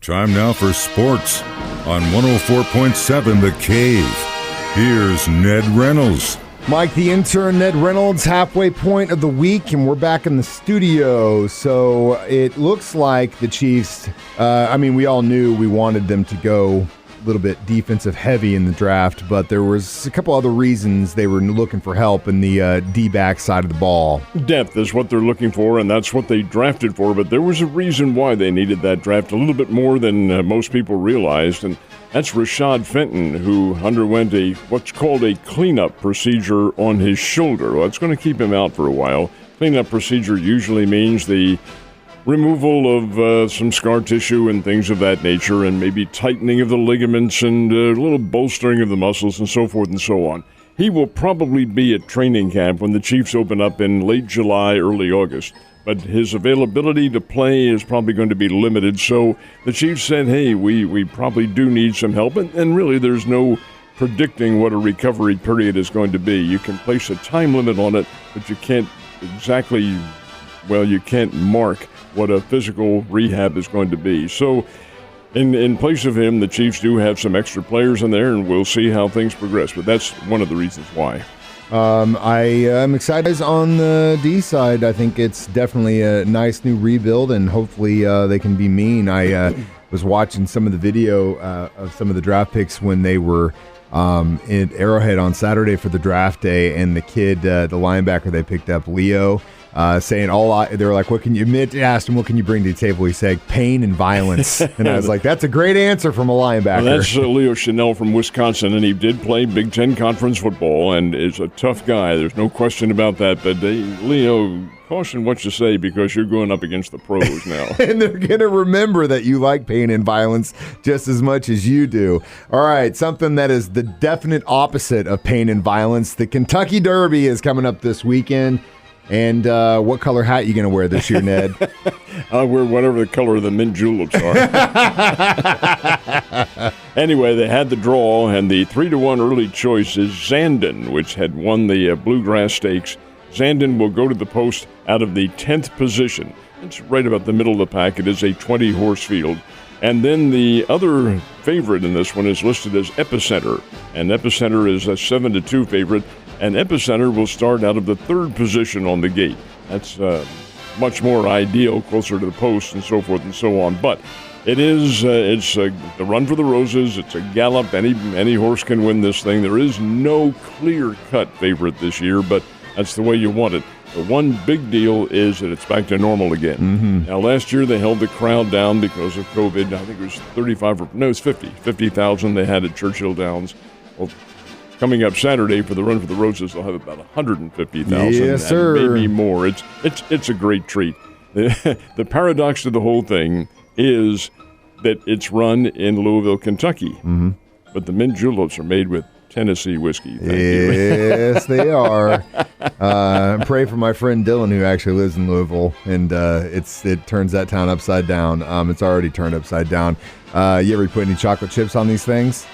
Time now for sports on 104.7 The Cave. Here's Ned Reynolds. Mike, the intern, Ned Reynolds, halfway point of the week, and we're back in the studio. So it looks like the Chiefs, we all knew we wanted them to go a little bit defensive heavy in the draft, but there was a couple other reasons they were looking for help in the D-back side of the ball. Depth is what they're looking for, and that's what they drafted for, but there was a reason why they needed that draft a little bit more than most people realized, and that's Rashad Fenton, who underwent what's called a cleanup procedure on his shoulder. Well, it's going to keep him out for a while. Cleanup procedure usually means the removal of some scar tissue and things of that nature, and maybe tightening of the ligaments and a little bolstering of the muscles and so forth and so on. He will probably be at training camp when the Chiefs open up in late July, early August. But his availability to play is probably going to be limited. So the Chiefs said, hey, we probably do need some help. And really, there's no predicting what a recovery period is going to be. You can place a time limit on it, but you can't you can't mark what a physical rehab is going to be. So in place of him, the Chiefs do have some extra players in there, and we'll see how things progress. But that's one of the reasons why. I am excited on the D side. I think it's definitely a nice new rebuild, and hopefully they can be mean. I was watching some of the video of some of the draft picks when they were in Arrowhead on Saturday for the draft day, and the kid, the linebacker they picked up, Leo, saying they were like, asked him, what can you bring to the table? He said, pain and violence. And I was like, that's a great answer from a linebacker. Well, that's Leo Chanel from Wisconsin, and he did play Big Ten Conference football and is a tough guy. There's no question about that. But Leo, caution what you say, because you're going up against the pros now. And they're going to remember that you like pain and violence just as much as you do. All right, something that is the definite opposite of pain and violence. The Kentucky Derby is coming up this weekend. And what color hat are you going to wear this year, Ned? I'll wear whatever the color of the mint juleps are. Anyway, they had the draw, and the 3-1 early choice is Zandon, which had won the Bluegrass Stakes. Zandon will go to the post out of the 10th position. It's right about the middle of the pack. It is a 20-horse field. And then the other favorite in this one is listed as Epicenter, and Epicenter is a 7-2 favorite. And Epicenter will start out of the 3rd position on the gate. That's much more ideal, closer to the post and so forth and so on. But it is it's the run for the roses. It's a gallop. Any horse can win this thing. There is no clear-cut favorite this year, but that's the way you want it. The one big deal is that it's back to normal again. Mm-hmm. Now, last year they held the crowd down because of COVID. I think it was 50,000 they had at Churchill Downs. Well, coming up Saturday for the Run for the Roses, they'll have about 150,000. Yes, sir. And maybe more. It's a great treat. The paradox to the whole thing is that it's run in Louisville, Kentucky. Mm-hmm. But the mint juleps are made with Tennessee whiskey. Thank you. Yes, they are. Pray for my friend Dylan, who actually lives in Louisville, and it turns that town upside down. It's already turned upside down. You ever put any chocolate chips on these things?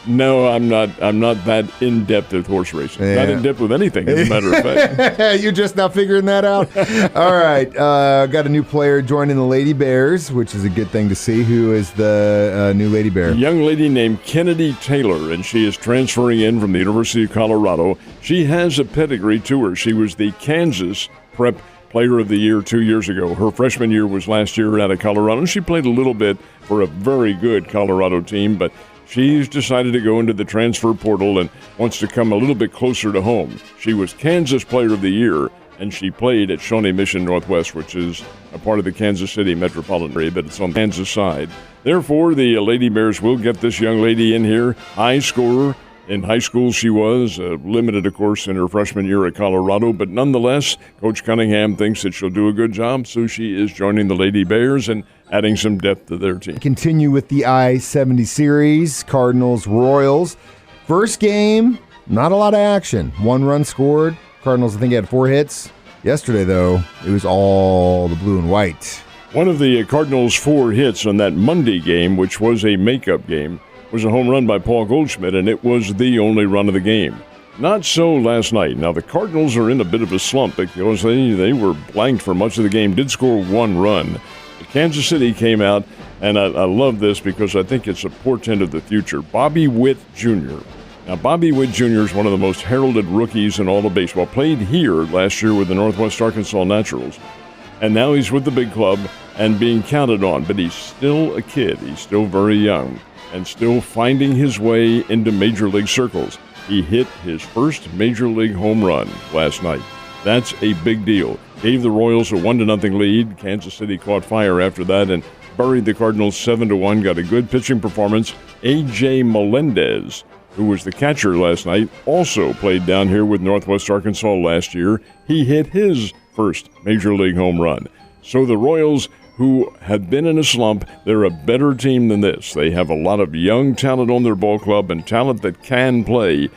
No, I'm not that in-depth with horse racing. Yeah. Not in-depth with anything, as a matter of fact. You're just now figuring that out? All right. Got a new player joining the Lady Bears, which is a good thing to see. Who is the new Lady Bear? A young lady named Kennedy Taylor, and she is transferring in from the University of Colorado. She has a pedigree to her. She was the Kansas Prep Player of the Year 2 years ago. Her freshman year was last year out of Colorado. She played a little bit for a very good Colorado team, but she's decided to go into the transfer portal and wants to come a little bit closer to home. She was Kansas Player of the Year, and she played at Shawnee Mission Northwest, which is a part of the Kansas City metropolitan area, but it's on the Kansas side. Therefore, the Lady Bears will get this young lady in here, high scorer. In high school, she was limited, of course, in her freshman year at Colorado, but nonetheless, Coach Cunningham thinks that she'll do a good job, so she is joining the Lady Bears and adding some depth to their team. Continue with the I-70 series, Cardinals-Royals. First game, not a lot of action. 1 run scored. Cardinals, I think, had 4 hits. Yesterday, though, it was all the blue and white. One of the Cardinals' 4 hits on that Monday game, which was a makeup game, was a home run by Paul Goldschmidt, and it was the only run of the game. Not so last night. Now, the Cardinals are in a bit of a slump because they were blanked for much of the game, did score 1 run. But Kansas City came out And I love this because I think it's a portent of the future. Bobby Witt Jr. Now, Bobby Witt Jr. is one of the most heralded rookies in all of baseball. Played here last year with the Northwest Arkansas Naturals. And now he's with the big club and being counted on. But he's still a kid. He's still very young and still finding his way into major league circles. He hit his first major league home run last night. That's a big deal. Gave the Royals a 1-0 lead. Kansas City caught fire after that and buried the Cardinals 7-1. Got a good pitching performance. A.J. Melendez, who was the catcher last night, also played down here with Northwest Arkansas last year. He hit his first major league home run. So the Royals, who have been in a slump, they're a better team than this. They have a lot of young talent on their ball club and talent that can play.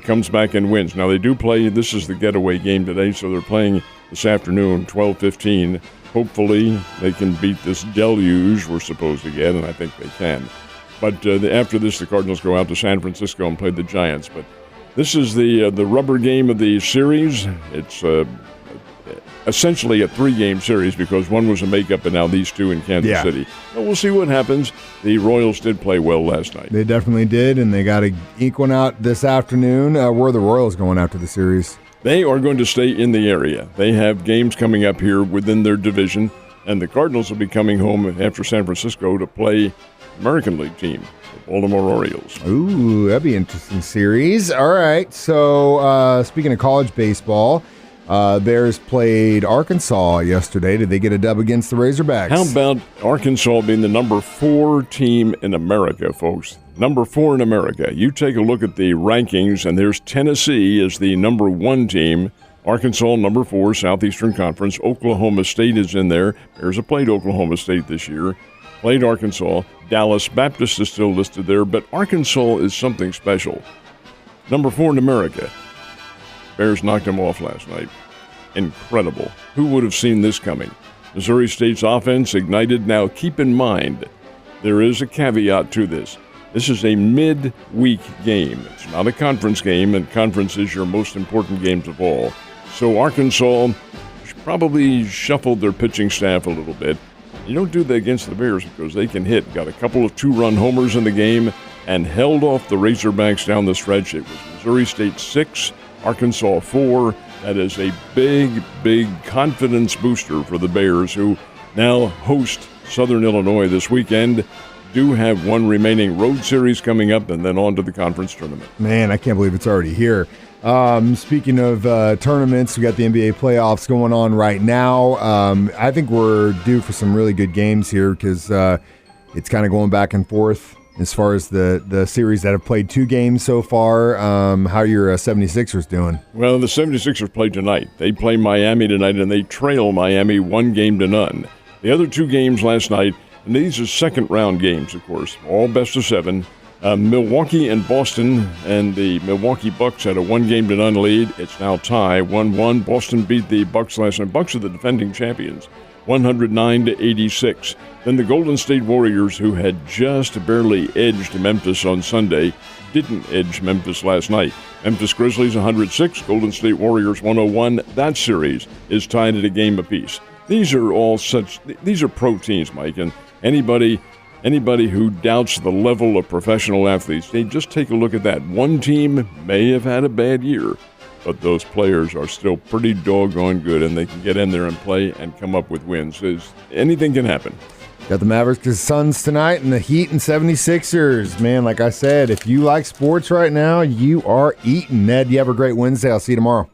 Comes back and wins. Now they do play, this is the getaway game today, so they're playing this afternoon, 12:15. Hopefully they can beat this deluge we're supposed to get, and I think they can. But after this, the Cardinals go out to San Francisco and play the Giants. But this is the rubber game of the series. It's essentially a 3-game series because one was a makeup and now these two in Kansas City. But we'll see what happens. The Royals did play well last night. They definitely did, and they got to eke one out this afternoon. Where are the Royals going after the series? They are going to stay in the area. They have games coming up here within their division, and the Cardinals will be coming home after San Francisco to play American League team, the Baltimore Orioles. Ooh, that'd be an interesting series. All right, so speaking of college baseball, Bears played Arkansas yesterday. Did they get a dub against the Razorbacks? How about Arkansas being the number 4 team in America, folks? Number 4 in America. You take a look at the rankings, and there's Tennessee as the number 1 team. Arkansas, number 4, Southeastern Conference. Oklahoma State is in there. Bears have played Oklahoma State this year. Played Arkansas. Dallas Baptist is still listed there, but Arkansas is something special. Number 4 in America. Bears knocked them off last night. Incredible. Who would have seen this coming? Missouri State's offense ignited. Now, keep in mind, there is a caveat to this. This is a mid-week game. It's not a conference game, and conference is your most important games of all. So Arkansas probably shuffled their pitching staff a little bit. You don't do that against the Bears because they can hit. Got a couple of 2-run homers in the game and held off the Razorbacks down the stretch. It was Missouri State 6, Arkansas 4. That is a big, big confidence booster for the Bears, who now host Southern Illinois this weekend. Do have one remaining road series coming up and then on to the conference tournament. Man, I can't believe it's already here. Speaking of tournaments, we got the NBA playoffs going on right now. I think we're due for some really good games here because it's kind of going back and forth as far as the series that have played 2 games so far. How are your 76ers doing? Well, the 76ers play tonight. They play Miami tonight, and they trail Miami 1-0. The other 2 games last night, and these are second-round games, of course, all best of 7. Milwaukee and Boston, and the Milwaukee Bucks had a 1-0 lead. It's now tie, 1-1. Boston beat the Bucks last night. Bucks are the defending champions, 109-86. Then the Golden State Warriors, who had just barely edged Memphis on Sunday, didn't edge Memphis last night. Memphis Grizzlies 106, Golden State Warriors 101. That series is tied at a game apiece. These are pro teams, Mike, and anybody who doubts the level of professional athletes, they just take a look at that. One team may have had a bad year, but those players are still pretty doggone good, and they can get in there and play and come up with wins. Anything can happen. Got the Mavericks and Suns tonight and the Heat and 76ers. Man, like I said, if you like sports right now, you are eating. Ned, you have a great Wednesday. I'll see you tomorrow.